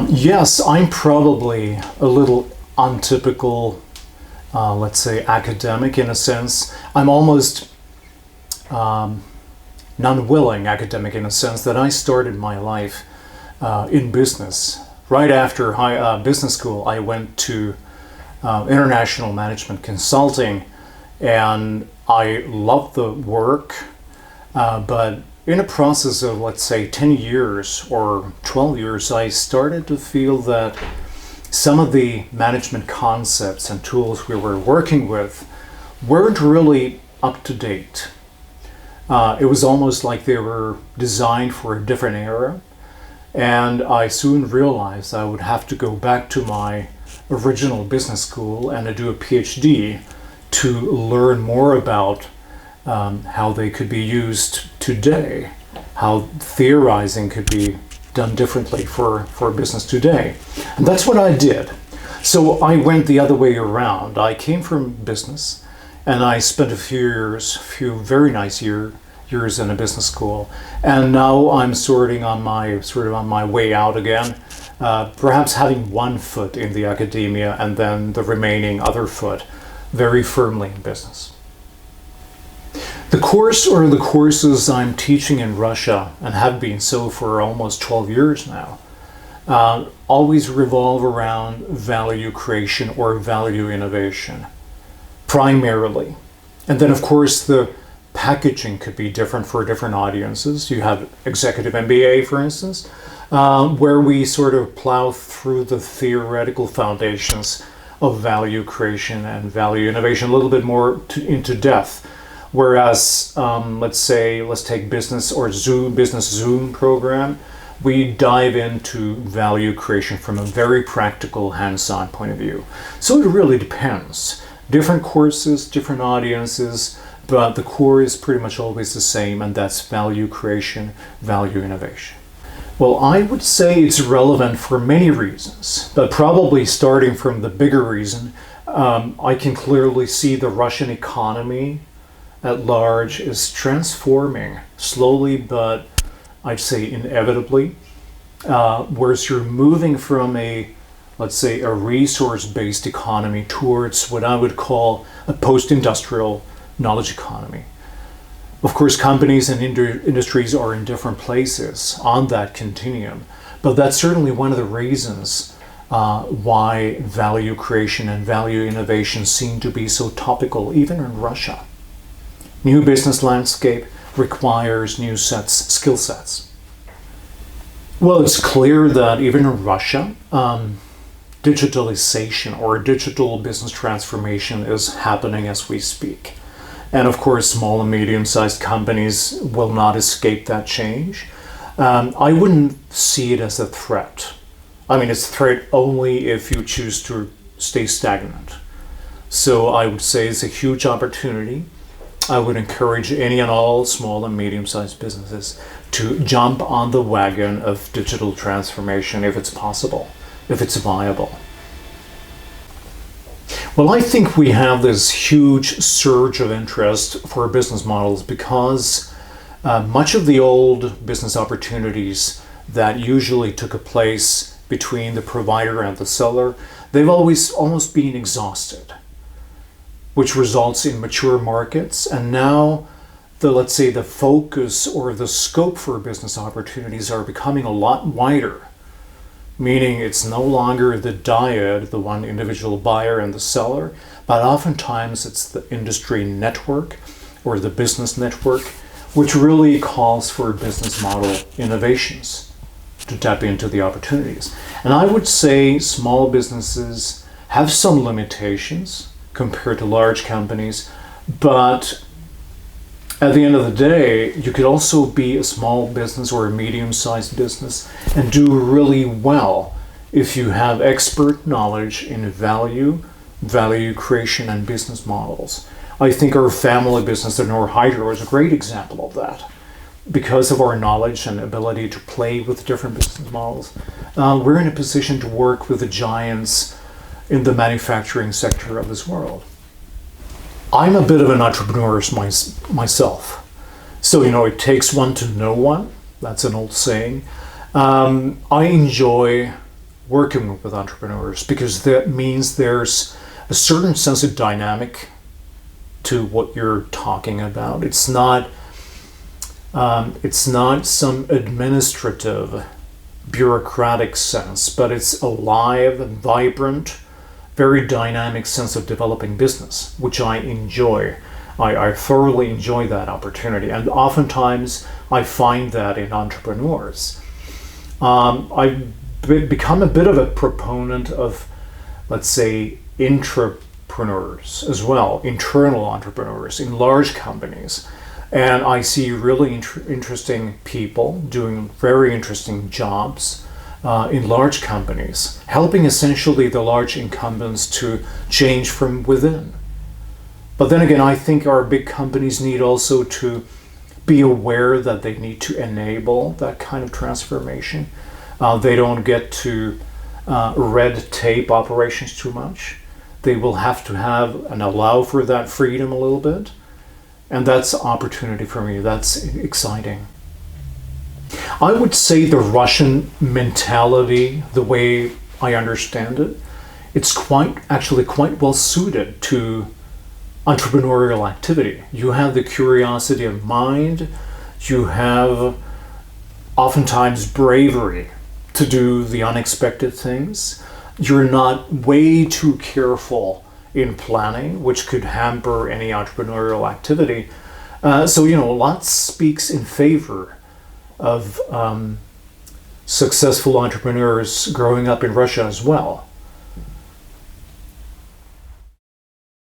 Yes, I'm probably a little untypical, let's say, academic in a sense. I'm almost non-willing academic in a sense that I started my life in business. Right after business school, I went to international management consulting, and I loved the work, but in a process of, let's say, 10 years or 12 years, I started to feel that some of the management concepts and tools we were working with weren't really up to date. It was almost like they were designed for a different era, and I soon realized I would have to go back to my original business school and to do a PhD to learn more about how they could be used today, how theorizing could be done differently for business today. And that's what I did. So I went the other way around. I came from business, and I spent a few very nice years in a business school. And now I'm sort of on my way out again, perhaps having one foot in the academia and then the remaining other foot very firmly in business. The course or the courses I'm teaching in Russia, and have been so for almost 12 years now, always revolve around value creation or value innovation, primarily. And then, of course, the packaging could be different for different audiences. You have executive MBA, for instance, where we sort of plow through the theoretical foundations of value creation and value innovation a little bit more into depth. Whereas, let's take business Zoom program, we dive into value creation from a very practical, hands-on point of view. So it really depends. Different courses, different audiences, but the core is pretty much always the same, and that's value creation, value innovation. Well, I would say it's relevant for many reasons, but probably starting from the bigger reason, I can clearly see the Russian economy at large is transforming slowly, but I'd say inevitably, whereas you're moving from a resource-based economy towards what I would call a post-industrial knowledge economy. Of course, companies and industries are in different places on that continuum, but that's certainly one of the reasons why value creation and value innovation seem to be so topical, even in Russia. New business landscape requires new skill sets. Well, it's clear that even in Russia, digitalization or digital business transformation is happening as we speak. And of course, small and medium-sized companies will not escape that change. I wouldn't see it as a threat. I mean, it's a threat only if you choose to stay stagnant. So I would say it's a huge opportunity. I would encourage any and all small and medium-sized businesses to jump on the wagon of digital transformation if it's possible, if it's viable. Well, I think we have this huge surge of interest for business models because much of the old business opportunities that usually took a place between the provider and the seller, they've always almost been exhausted, which results in mature markets. And now the focus or the scope for business opportunities are becoming a lot wider, meaning it's no longer the dyad, the one individual buyer and the seller, but oftentimes it's the industry network or the business network, which really calls for business model innovations to tap into the opportunities. And I would say small businesses have some limitations compared to large companies, but at the end of the day, you could also be a small business or a medium-sized business and do really well if you have expert knowledge in value creation, and business models. I think our family business at Norhydro is a great example of that. Because of our knowledge and ability to play with different business models, we're in a position to work with the giants in the manufacturing sector of this world. I'm a bit of an entrepreneur myself. So, it takes one to know one. That's an old saying. I enjoy working with entrepreneurs, because that means there's a certain sense of dynamic to what you're talking about. It's not some administrative, bureaucratic sense, but it's a live, vibrant, very dynamic sense of developing business, which I enjoy. I thoroughly enjoy that opportunity, and oftentimes I find that in entrepreneurs. I've become a bit of a proponent of, let's say, intrapreneurs as well, internal entrepreneurs in large companies. And I see really interesting people doing very interesting jobs in large companies, helping essentially the large incumbents to change from within. But then again, I think our big companies need also to be aware that they need to enable that kind of transformation. They don't get to red tape operations too much. They will have to have and allow for that freedom a little bit. And that's opportunity for me. That's exciting. I would say the Russian mentality, the way I understand it, it's actually quite well suited to entrepreneurial activity. You have the curiosity of mind, you have oftentimes bravery to do the unexpected things. You're not way too careful in planning, which could hamper any entrepreneurial activity. So, lots speaks in favor of successful entrepreneurs growing up in Russia as well.